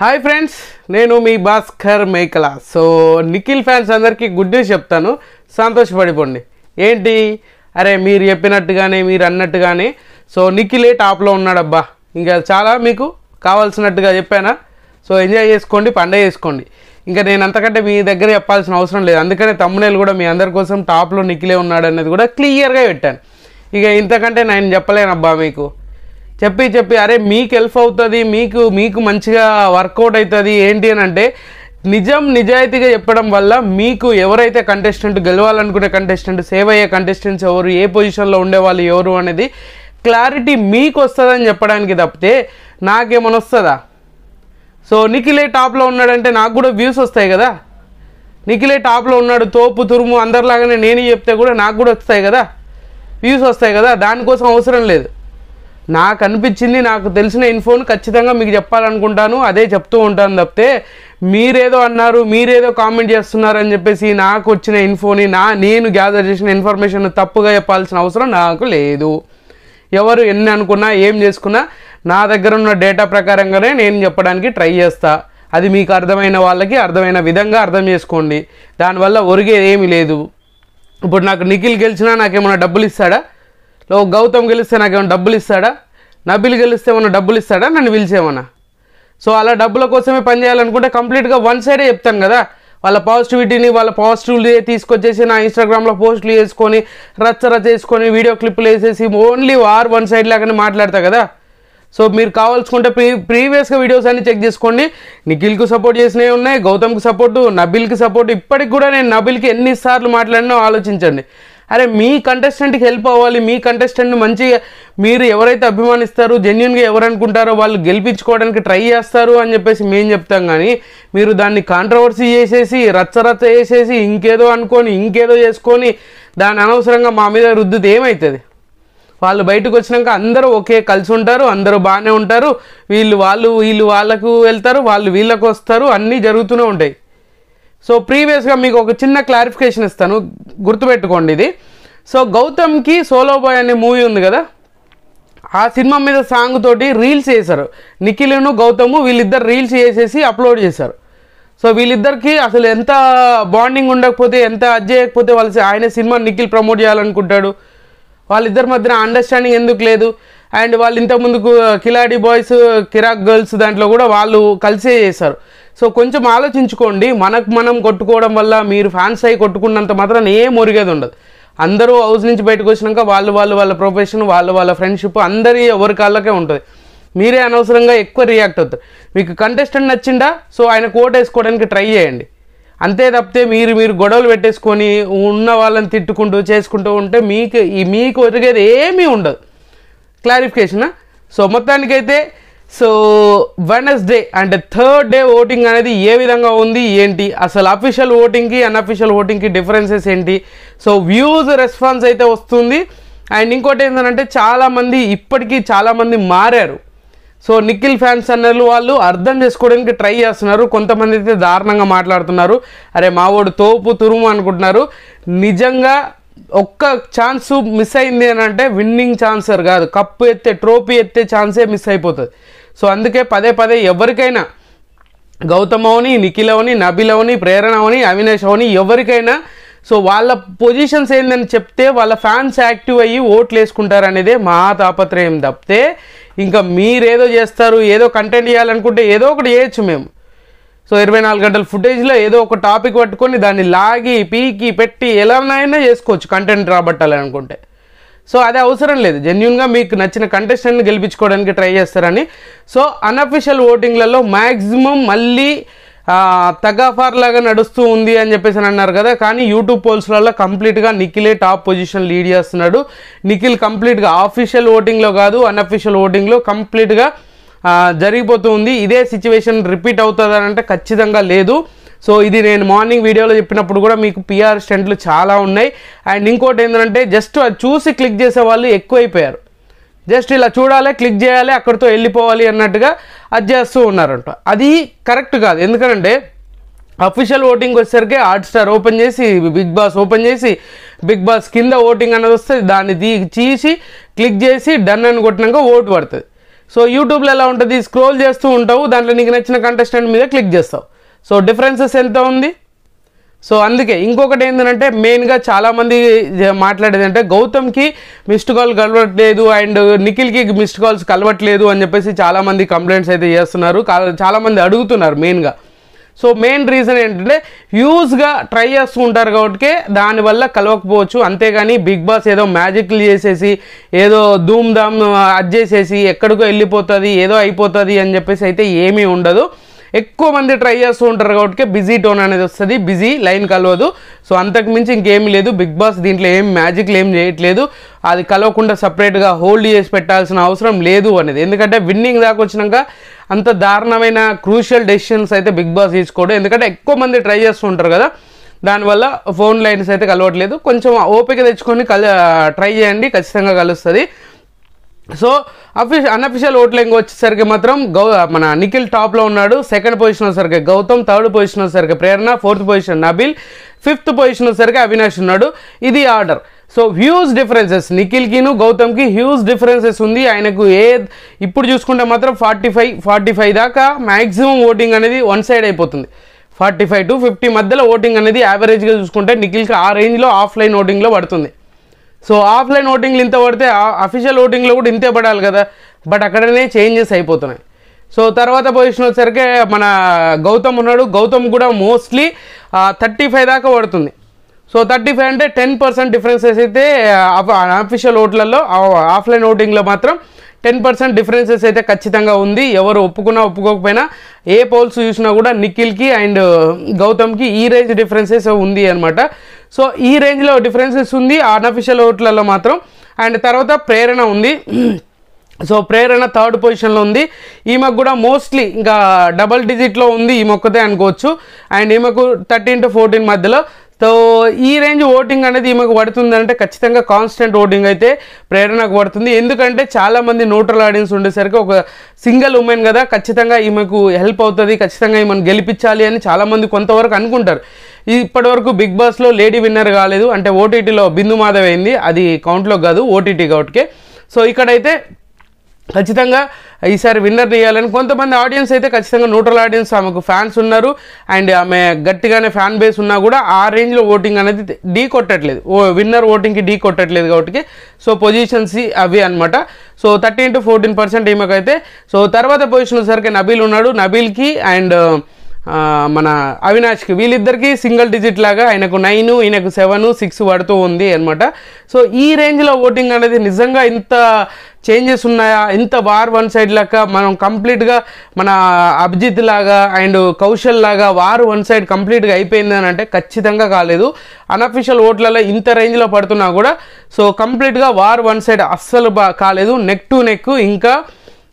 Hi friends, నేను మీ భాస్కర్ మేకల. So Nikhil fans అందరికీ గుడ్ న్యూస్ చెప్తాను, సంతోషపడిపోండి. ఏంటి అరే మీరు చెప్పినట్టుగానే మీరు అన్నట్టుగానే సో నిఖిలే టాప్లో ఉన్నాడబ్బా. ఇంకా చాలా మీకు కావాల్సినట్టుగా చెప్పానా? సో ఎంజాయ్ చేసుకోండి, పండగ చేసుకోండి. ఇంకా నేను అంతకంటే మీ దగ్గర చెప్పాల్సిన అవసరం లేదు. అందుకనే తమ్మునేలు కూడా మీ అందరి కోసం టాప్లో నిఖిలే ఉన్నాడు అనేది కూడా క్లియర్గా పెట్టాను. ఇక ఇంతకంటే నేను చెప్పలేనబ్బా. మీకు చెప్పి అరే మీకు హెల్ప్ అవుతుంది, మీకు మంచిగా వర్కౌట్ అవుతుంది ఏంటి అని అంటే నిజాయితీగా చెప్పడం వల్ల మీకు ఎవరైతే కంటెస్టెంట్ గెలవాలనుకునే కంటెస్టెంట్, సేవ్ అయ్యే కంటెస్టెంట్స్ ఎవరు, ఏ పొజిషన్లో ఉండేవాళ్ళు ఎవరు అనేది క్లారిటీ మీకు వస్తుందని చెప్పడానికి తప్పితే నాకేమైనా వస్తుందా? సో నిఖిలే టాప్లో ఉన్నాడంటే నాకు కూడా వ్యూస్ వస్తాయి కదా. నిఖిలే టాప్లో ఉన్నాడు, తోపు తురుము అందరిలాగానే నేను చెప్తే కూడా నాకు కూడా వస్తాయి కదా, వ్యూస్ వస్తాయి కదా. దానికోసం అవసరం లేదు. నాకు అనిపించింది, నాకు తెలిసిన ఇన్ఫోను ఖచ్చితంగా మీకు చెప్పాలనుకుంటాను, అదే చెప్తూ ఉంటాను తప్పితే మీరేదో అన్నారు, మీరేదో కామెంట్ చేస్తున్నారు అని చెప్పేసి నాకు వచ్చిన ఇన్ఫోని నేను గ్యాదర్ చేసిన ఇన్ఫర్మేషన్ తప్పుగా చెప్పాల్సిన అవసరం నాకు లేదు. ఎవరు ఎన్ని అనుకున్నా ఏం చేసుకున్నా నా దగ్గర ఉన్న డేటా ప్రకారంగానే నేను చెప్పడానికి ట్రై చేస్తా. అది మీకు అర్థమైన వాళ్ళకి అర్థమైన విధంగా అర్థం చేసుకోండి. దానివల్ల ఒరిగేది ఏమీ లేదు. ఇప్పుడు నాకు నిఖిల్ గెలిచినా నాకేమైనా డబ్బులు ఇస్తాడా? గౌతమ్ గెలిస్తే నాకేమైనా డబ్బులు ఇస్తాడా? నబిల్ గెలిస్తే ఏమైనా డబ్బులు ఇస్తాడా నన్ను పిలిచేమన్నా? సో అలా డబ్బుల కోసమే పని చేయాలనుకుంటే కంప్లీట్గా వన్ సైడే చెప్తాను కదా. వాళ్ళ పాజిటివిటీని, వాళ్ళ పాజిటివ్లు తీసుకొచ్చేసి నా ఇన్స్టాగ్రామ్లో పోస్టులు వేసుకొని రచ్చ వేసుకొని వీడియో క్లిప్లు వేసేసి ఓన్లీ వన్ సైడ్ లాగానే మాట్లాడతా కదా. సో మీరు కావాల్సుకుంటే ప్రీవియస్గా వీడియోస్ అన్ని చెక్ చేసుకోండి. నిఖిల్కు సపోర్ట్ చేసినవి ఉన్నాయి, గౌతమ్కి సపోర్టు, నబిల్కి సపోర్టు. ఇప్పటికి కూడా నేను నబిల్కి ఎన్నిసార్లు మాట్లాడినా ఆలోచించండి. అరే మీ కంటెస్టెంట్కి హెల్ప్ అవ్వాలి, మీ కంటెస్టెంట్ని మంచిగా మీరు ఎవరైతే అభిమానిస్తారో జెన్యున్గా ఎవరు అనుకుంటారో వాళ్ళు గెలిపించుకోవడానికి ట్రై చేస్తారు అని చెప్పేసి మేము చెప్తాం. కానీ మీరు దాన్ని కాంట్రవర్సీ చేసేసి రచ్చ చేసేసి ఇంకేదో అనుకొని ఇంకేదో చేసుకొని దాన్ని అనవసరంగా మా మీద రుద్దితే ఏమవుతుంది? వాళ్ళు బయటకు వచ్చినాక అందరూ ఒకే కలిసి ఉంటారు, అందరూ బాగానే ఉంటారు. వీళ్ళు వాళ్ళకు వెళ్తారు, వాళ్ళు వీళ్ళకు వస్తారు, అన్నీ జరుగుతూనే ఉంటాయి. సో ప్రీవియస్గా మీకు ఒక చిన్న క్లారిఫికేషన్ ఇస్తాను, గుర్తుపెట్టుకోండి ఇది. సో గౌతమ్కి సోలో బాయ్ అనే మూవీ ఉంది కదా, ఆ సినిమా మీద సాంగ్ తోటి రీల్స్ చేశారు. నిఖిల్ను గౌతము వీళ్ళిద్దరు రీల్స్ చేసేసి అప్లోడ్ చేశారు. సో వీళ్ళిద్దరికి అసలు ఎంత బాండింగ్ ఉండకపోతే, ఎంత చేయకపోతే ఆయన సినిమా నిఖిల్ ప్రమోట్ చేయాలనుకుంటాడు. వాళ్ళిద్దరి మధ్యన అండర్స్టాండింగ్ ఎందుకు లేదు? అండ్ వాళ్ళు ఇంతకుముందుకు కిలాడి బాయ్స్, కిరాక్ గర్ల్స్ దాంట్లో కూడా వాళ్ళు కలిసే చేశారు. సో కొంచెం ఆలోచించుకోండి. మనం కొట్టుకోవడం వల్ల మీరు ఫ్యాన్స్ అయ్యి కొట్టుకున్నంత మాత్రం ఏం ఒరిగేది ఉండదు. అందరూ హౌస్ నుంచి బయటకు వచ్చినాక వాళ్ళ ప్రొఫెషన్, వాళ్ళ ఫ్రెండ్షిప్ అందరి ఎవరి కాళ్ళకే ఉంటుంది. మీరే అనవసరంగా ఎక్కువ రియాక్ట్ అవుతారు. మీకు కంటెస్టెంట్ నచ్చిందా? సో ఆయన కోట్ వేసుకోవడానికి ట్రై చేయండి. అంతే తప్పితే మీరు గొడవలు పెట్టేసుకొని ఉన్న వాళ్ళని తిట్టుకుంటూ చేసుకుంటూ ఉంటే మీకు ఒరిగేది ఏమీ ఉండదు. క్లారిఫికేషనా? సో మొత్తానికైతే సో వెడ్నెస్డే అంటే థర్డ్ డే ఓటింగ్ అనేది ఏ విధంగా ఉంది ఏంటి, అసలు అఫీషియల్ ఓటింగ్కి అన్అఫీషియల్ ఓటింగ్కి డిఫరెన్సెస్ ఏంటి, సో వ్యూస్ రెస్పాన్స్ అయితే వస్తుంది. అండ్ ఇంకోటి ఏంటంటే ఇప్పటికీ చాలామంది మారారు. సో నిఖిల్ ఫ్యాన్స్ అన్నారు వాళ్ళు అర్థం చేసుకోవడానికి ట్రై చేస్తున్నారు. కొంతమంది అయితే దారుణంగా మాట్లాడుతున్నారు, అరే మావోడు తోపు తురుము అనుకుంటున్నారు. నిజంగా ఒక్క ఛాన్స్ మిస్ అయింది అని అంటే విన్నింగ్ ఛాన్సర్ కాదు, కప్పు ట్రోఫీ ఎత్తే ఛాన్సే మిస్ అయిపోతుంది. సో అందుకే పదే ఎవరికైనా గౌతమ్ అవని, నిఖిల్ అవని, నబిల్ అవని, ప్రేరణ అవని, అవినాష్ అవని ఎవరికైనా సో వాళ్ళ పొజిషన్స్ ఏందని చెప్తే వాళ్ళ ఫ్యాన్స్ యాక్టివ్ అయ్యి ఓట్లు వేసుకుంటారు అనేదే మా తాపత్రయం తప్పితే ఇంకా మీరేదో చేస్తారు, ఏదో కంటెంట్ చేయాలనుకుంటే ఏదో ఒకటి చేయొచ్చు మేము. సో 24 గంటల ఫుటేజ్లో ఏదో ఒక టాపిక్ పట్టుకొని దాన్ని లాగి పీకి పెట్టి ఎలానైనా చేసుకోవచ్చు కంటెంట్ రాబట్టాలనుకుంటే. సో అదే అవసరం లేదు. జెన్యున్గా మీకు నచ్చిన కంటెస్టెంట్ని గెలిపించుకోవడానికి ట్రై చేస్తారని. సో అన్అఫీషియల్ ఓటింగ్లలో మ్యాక్సిమం మళ్ళీ తగాఫార్ లాగా నడుస్తూ ఉంది అని చెప్పేసి అన్నారు కదా. కానీ యూట్యూబ్ పోల్స్లలో కంప్లీట్గా నిఖిలే టాప్ పొజిషన్ లీడ్ చేస్తున్నాడు. నిఖిల్ కంప్లీట్గా ఆఫీషియల్ ఓటింగ్లో కాదు, అన్అఫీషియల్ ఓటింగ్లో కంప్లీట్గా జరిగిపోతుంది. ఇదే సిచ్యువేషన్ రిపీట్ అవుతుందని అంటే ఖచ్చితంగా లేదు. సో ఇది నేను మార్నింగ్ వీడియోలో చెప్పినప్పుడు కూడా మీకు పిఆర్ స్టంట్లు చాలా ఉన్నాయి. అండ్ ఇంకోటి ఏంటంటే జస్ట్ అది చూసి క్లిక్ చేసే వాళ్ళు ఎక్కువైపోయారు. జస్ట్ ఇలా చూడాలి, క్లిక్ చేయాలి, అక్కడితో వెళ్ళిపోవాలి అన్నట్టుగా అది చేస్తూ ఉన్నారంట. అది కరెక్ట్ కాదు. ఎందుకంటే అఫీషియల్ ఓటింగ్ వచ్చేసరికి హాట్స్టార్ ఓపెన్ చేసి, బిగ్ బాస్ ఓపెన్ చేసి, బిగ్ బాస్ కింద ఓటింగ్ అనేది వస్తుంది, దాన్ని తీసి క్లిక్ చేసి డన్ అని కొట్టినాక ఓటు పడుతుంది. సో యూట్యూబ్లో ఎలా ఉంటుంది, స్క్రోల్ చేస్తూ ఉంటావు, దాంట్లో నీకు నచ్చిన కంటెస్టెంట్ మీద క్లిక్ చేస్తావు. సో డిఫరెన్సెస్ ఎంత ఉంది. సో అందుకే ఇంకొకటి ఏంటంటే మెయిన్గా చాలామంది మాట్లాడేది అంటే గౌతమ్కి మిస్డ్ కాల్ కలవట్లేదు అండ్ నిఖిల్కి మిస్డ్ కాల్స్ కలవట్లేదు అని చెప్పేసి చాలామంది కంప్లైంట్స్ అయితే చేస్తున్నారు, చాలామంది అడుగుతున్నారు మెయిన్గా. సో మెయిన్ రీజన్ ఏంటంటే హ్యూజ్గా ట్రై చేస్తూ ఉంటారు కాబట్టి దానివల్ల కలవకపోవచ్చు. అంతేగాని బిగ్ బాస్ ఏదో మ్యాజిక్లు చేసేసి ఏదో ధూమ్ ధామ్ అది చేసేసి ఎక్కడికో వెళ్ళిపోతుంది ఏదో అయిపోతుంది అని చెప్పేసి అయితే ఏమీ ఉండదు. ఎక్కువ మంది ట్రై చేస్తూ ఉంటారు కాబట్టి బిజీ టోన్ అనేది వస్తుంది, బిజీ లైన్ కలవదు. సో అంతకు మించి ఇంకేమీ లేదు. బిగ్ బాస్ దీంట్లో ఏం మ్యాజిక్లు ఏం చేయట్లేదు, అది కలవకుండా సపరేట్గా హోల్డ్ చేసి పెట్టాల్సిన అవసరం లేదు అనేది. ఎందుకంటే విన్నింగ్ దాకా వచ్చినాక అంత దారుణమైన క్రూషియల్ డెసిషన్స్ అయితే బిగ్ బాస్ తీసుకోవడం, ఎందుకంటే ఎక్కువ మంది ట్రై చేస్తూ ఉంటారు కదా, దానివల్ల ఫోన్ లైన్స్ అయితే కలవట్లేదు. కొంచెం ఓపిక తెచ్చుకొని ట్రై చేయండి, ఖచ్చితంగా కలుస్తుంది. సో అన్అఫిషియల్ ఓట్లింగ్ వచ్చేసరికి మాత్రం మన నిఖిల్ టాప్లో ఉన్నాడు, సెకండ్ పొజిషన్ వచ్చేసరికి గౌతమ్, థర్డ్ పొజిషన్ వచ్చేసరికి Prerana, fourth position Nabil, fifth position వచ్చేసరికి అవినాష్ ఉన్నాడు. ఇది ఆర్డర్. సో హ్యూజ్ డిఫరెన్సెస్ నిఖిల్కిను గౌతమ్కి హ్యూజ్ డిఫరెన్సెస్ ఉంది. ఆయనకు ఇప్పుడు చూసుకుంటే మాత్రం 45 దాకా మ్యాక్సిమం ఓటింగ్ అనేది వన్ సైడ్ అయిపోతుంది. 45 to 50 మధ్యలో ఓటింగ్ అనేది యావరేజ్గా చూసుకుంటే నిఖిల్కి ఆ రేంజ్లో ఆఫ్లైన్ ఓటింగ్లో పడుతుంది. సో ఆఫ్లైన్ ఓటింగ్లు ఇంత పడితే అఫీషియల్ ఓటింగ్లో కూడా ఇంతే పడాలి కదా, బట్ అక్కడనే చేంజెస్ అయిపోతున్నాయి. సో తర్వాత పొజిషన్ వచ్చేసరికి మన గౌతమ్ ఉన్నాడు, గౌతమ్ కూడా మోస్ట్లీ 35 దాకా పడుతుంది. సో 35 అంటే 10% డిఫరెన్సెస్ అయితే అఫీషియల్ ఓట్లలో, ఆఫ్లైన్ ఓటింగ్లో మాత్రం 10% డిఫరెన్సెస్ అయితే ఖచ్చితంగా ఉంది. ఎవరు ఒప్పుకున్నా ఒప్పుకోకపోయినా ఏ పోల్స్ చూసినా కూడా నిఖిల్కి అండ్ గౌతమ్కి ఈ రేంజ్ డిఫరెన్సెస్ ఉంది అనమాట. సో ఈ రేంజ్లో డిఫరెన్సెస్ ఉంది అన్అఫీషియల్ ఓట్లలో మాత్రం. అండ్ తర్వాత ప్రేరణ ఉంది. సో ప్రేరణ థర్డ్ పొజిషన్లో ఉంది. ఈమెకు కూడా మోస్ట్లీ ఇంకా డబల్ డిజిట్లో ఉంది, ఈమె ఒక్కతే అనుకోవచ్చు. అండ్ ఈమెకు 13 to 14 మధ్యలో. సో ఈ రేంజ్ ఓటింగ్ అనేది ఈమెకు పడుతుంది అంటే ఖచ్చితంగా కాన్స్టెంట్ ఓటింగ్ అయితే ప్రేరణకు పడుతుంది. ఎందుకంటే చాలామంది న్యూట్రల్ ఆడియన్స్ ఉండేసరికి ఒక సింగిల్ ఉమెన్ కదా, ఖచ్చితంగా ఈమెకు హెల్ప్ అవుతుంది, ఖచ్చితంగా ఈమెను గెలిపించాలి అని చాలామంది కొంతవరకు అనుకుంటారు. ఇప్పటివరకు బిగ్ బాస్లో లేడీ విన్నర్ కాలేదు, అంటే ఓటీటీలో బిందు మాధవ్ అయింది, అది కౌంట్లో కాదు ఓటీటీ కాబట్టి. సో ఇక్కడైతే ఖచ్చితంగా ఈసారి విన్నర్ చేయాలని కొంతమంది ఆడియన్స్ అయితే ఖచ్చితంగా న్యూట్రల్ ఆడియన్స్, ఆమెకు ఫ్యాన్స్ ఉన్నారు అండ్ ఆమె గట్టిగానే ఫ్యాన్ బేస్ ఉన్నా కూడా ఆ రేంజ్లో ఓటింగ్ అనేది ఢీ కొట్టట్లేదు, విన్నర్ ఓటింగ్కి ఢీ కొట్టట్లేదు కాబట్టి. సో పొజిషన్స్ అవి అనమాట. So 13 to 14% ఈమెకైతే. సో తర్వాత పొజిషన్ వచ్చేసరికి నబీల్ ఉన్నాడు, నబీల్కి అండ్ మన అవినాష్కి, వీళ్ళిద్దరికి సింగిల్ డిజిట్ లాగా ఆయనకు 9, ఈయనకు 7, 6 పడుతూ ఉంది అనమాట. సో ఈ రేంజ్లో ఓటింగ్ అనేది నిజంగా ఇంత చేంజెస్ ఉన్నాయా, ఇంత వార్ వన్ సైడ్ లాగా మనం కంప్లీట్గా మన అభిజిత్ లాగా అండ్ కౌశల్ లాగా వార్ వన్ సైడ్ కంప్లీట్గా అయిపోయింది అని అంటే ఖచ్చితంగా కాలేదు. అన్అఫీషియల్ ఓట్లలో ఇంత రేంజ్లో పడుతున్నా కూడా సో కంప్లీట్గా వార్ వన్ సైడ్ అస్సలు కాలేదు. నెక్ టు నెక్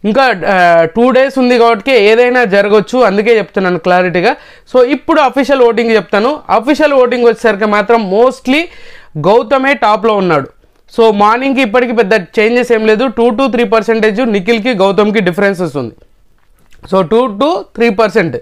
ఇంకా 2 days ఉంది కాబట్టి ఏదైనా జరగవచ్చు, అందుకే చెప్తున్నాను క్లారిటీగా. సో ఇప్పుడు అఫీషియల్ ఓటింగ్ చెప్తాను. అఫీషియల్ ఓటింగ్ వచ్చేసరికి మాత్రం మోస్ట్లీ గౌతమే టాప్లో ఉన్నాడు. సో మార్నింగ్కి ఇప్పటికి పెద్ద చేంజెస్ ఏం లేదు, 2 to 3% నిఖిల్కి గౌతమ్కి డిఫరెన్సెస్ ఉంది. So 2 to 3%.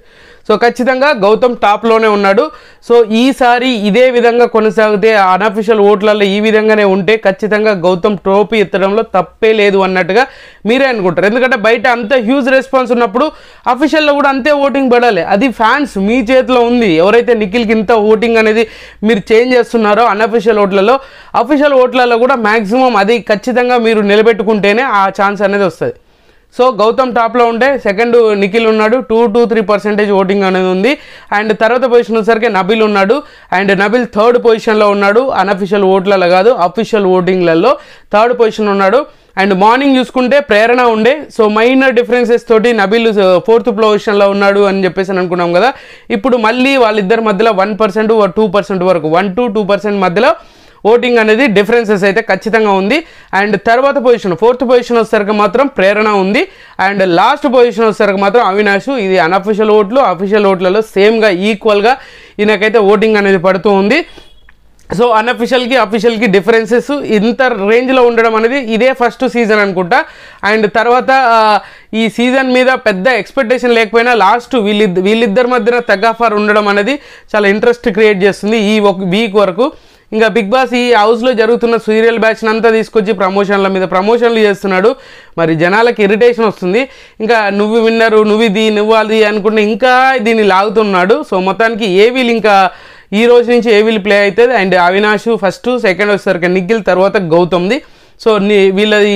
సో ఖచ్చితంగా గౌతమ్ టాప్లోనే ఉన్నాడు. సో ఈసారి ఇదే విధంగా కొనసాగితే అన్అఫీషియల్ ఓట్లలో ఈ విధంగానే ఉంటే ఖచ్చితంగా గౌతమ్ ట్రోఫీ ఎత్తడంలో తప్పే లేదు అన్నట్టుగా మీరే అనుకుంటారు. ఎందుకంటే బయట అంత హ్యూజ్ రెస్పాన్స్ ఉన్నప్పుడు అఫీషియల్లో కూడా అంతే ఓటింగ్ పడాలి. అది ఫ్యాన్స్ మీ చేతిలో ఉంది. ఎవరైతే నిఖిల్కి ఇంత ఓటింగ్ అనేది మీరు చేంజ్ చేస్తున్నారో అన్అఫీషియల్ ఓట్లలో, అఫీషియల్ ఓట్లలో కూడా మ్యాక్సిమం అది ఖచ్చితంగా మీరు నిలబెట్టుకుంటేనే ఆ ఛాన్స్ అనేది వస్తుంది. సో గౌతమ్ టాప్లో ఉంటే సెకండ్ నిఖిల్ ఉన్నాడు, 2 to 3% ఓటింగ్ అనేది ఉంది. అండ్ తర్వాత పొజిషన్ వచ్చేసరికి నబిల్ ఉన్నాడు అండ్ నబిల్ థర్డ్ పొజిషన్లో ఉన్నాడు. అన్అఫీషియల్ ఓట్లలో కాదు, అఫీషియల్ ఓటింగ్లలో థర్డ్ పొజిషన్ ఉన్నాడు. అండ్ మార్నింగ్ చూసుకుంటే ప్రేరణ ఉండే. సో మైనర్ డిఫరెన్సెస్ తోటి నబిల్ 4th పొజిషన్లో ఉన్నాడు అని చెప్పేసి అనుకున్నాం కదా. ఇప్పుడు మళ్ళీ వాళ్ళిద్దరి మధ్యలో 1% 2% వరకు 1 to 2% మధ్యలో ఓటింగ్ అనేది డిఫరెన్సెస్ అయితే ఖచ్చితంగా ఉంది. అండ్ తర్వాత పొజిషన్ 4th పొజిషన్ వచ్చేసరికి మాత్రం ప్రేరణ ఉంది. అండ్ లాస్ట్ పొజిషన్ వచ్చేసరికి మాత్రం అవినాష్. ఇది అన్అఫీషియల్ ఓట్లు అఫీషియల్ ఓట్లలో సేమ్గా ఈక్వల్గా ఈయనకైతే ఓటింగ్ అనేది పడుతూ ఉంది. సో అన్అఫీషియల్కి అఫీషియల్కి డిఫరెన్సెస్ ఇంత రేంజ్లో ఉండడం అనేది ఇదే ఫస్ట్ సీజన్ అనుకుంటా. అండ్ తర్వాత ఈ సీజన్ మీద పెద్ద ఎక్స్పెక్టేషన్ లేకపోయినా లాస్ట్ వీళ్ళిద్దరి మధ్యన తగ్ ఆఫ్ వార్ ఉండడం అనేది చాలా ఇంట్రెస్ట్ క్రియేట్ చేస్తుంది ఈ ఒక వీక్ వరకు. ఇంకా బిగ్ బాస్ ఈ హౌస్లో జరుగుతున్న సీరియల్ బ్యాచ్ అంతా తీసుకొచ్చి ప్రమోషన్ల మీద ప్రమోషన్లు చేస్తున్నాడు. మరి జనాలకి ఇరిటేషన్ వస్తుంది. ఇంకా నువ్వు విన్నరు, నువ్వు ఇది, నువ్వు అది అనుకుంటే ఇంకా దీన్ని లాగుతున్నాడు. సో మొత్తానికి ఏవీలు ఇంకా ఈ రోజు నుంచి ఏవీలు ప్లే అవుతుంది. అండ్ అవినాష్ ఫస్ట్, సెకండ్ వచ్చేసరికి నిఖిల్, తర్వాత గౌతమ్ది. సో వీళ్ళది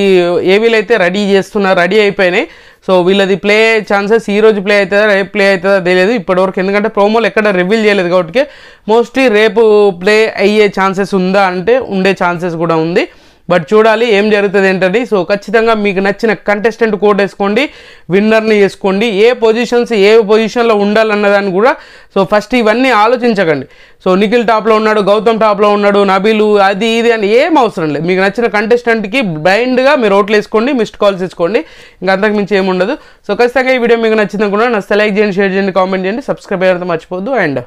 ఏవీలు అయితే రెడీ చేస్తున్నారు, రెడీ అయిపోయినాయి. సో వీళ్ళది ప్లే ఛాన్సెస్ ఈ రోజు ప్లే అవుతుందా రేపు ప్లే అవుతుందా తెలియదు ఇప్పటివరకు, ఎందుకంటే ప్రోమోలు ఎక్కడ రివీల్ చేయలేదు కాబట్టి మోస్ట్లీ రేపు ప్లే అయ్యే ఛాన్సెస్ ఉందా అంటే ఉండే ఛాన్సెస్ కూడా ఉంది. బట్ చూడాలి ఏం జరుగుతుంది ఏంటండి. సో ఖచ్చితంగా మీకు నచ్చిన కంటెస్టెంట్ కోట్ వేసుకోండి, విన్నర్ని వేసుకోండి. ఏ పొజిషన్లో ఉండాలన్నదాన్ని కూడా సో ఫస్ట్ ఇవన్నీ ఆలోచించకండి. సో నిఖిల్ టాప్లో ఉన్నాడు, గౌతమ్ టాప్లో ఉన్నాడు, నబీలు అది ఇది అని ఏం అవసరం లేదు. మీకు నచ్చిన కంటెస్టెంట్కి బ్లైండ్గా మీరు ఓట్లు వేసుకోండి, మిస్డ్ కాల్స్ ఇచ్చుకోండి, ఇంకా అంతకు మించి ఏముండదు. సో ఖచ్చితంగా ఈ వీడియో మీకు నచ్చింది అనుకున్నాను. నచ్చితే లైక్ చేయండి, షేర్ చేయండి, కామెంట్ చేయండి, సబ్స్క్రైబ్ అయ్యేంత మర్చిపోద్దు. అండ్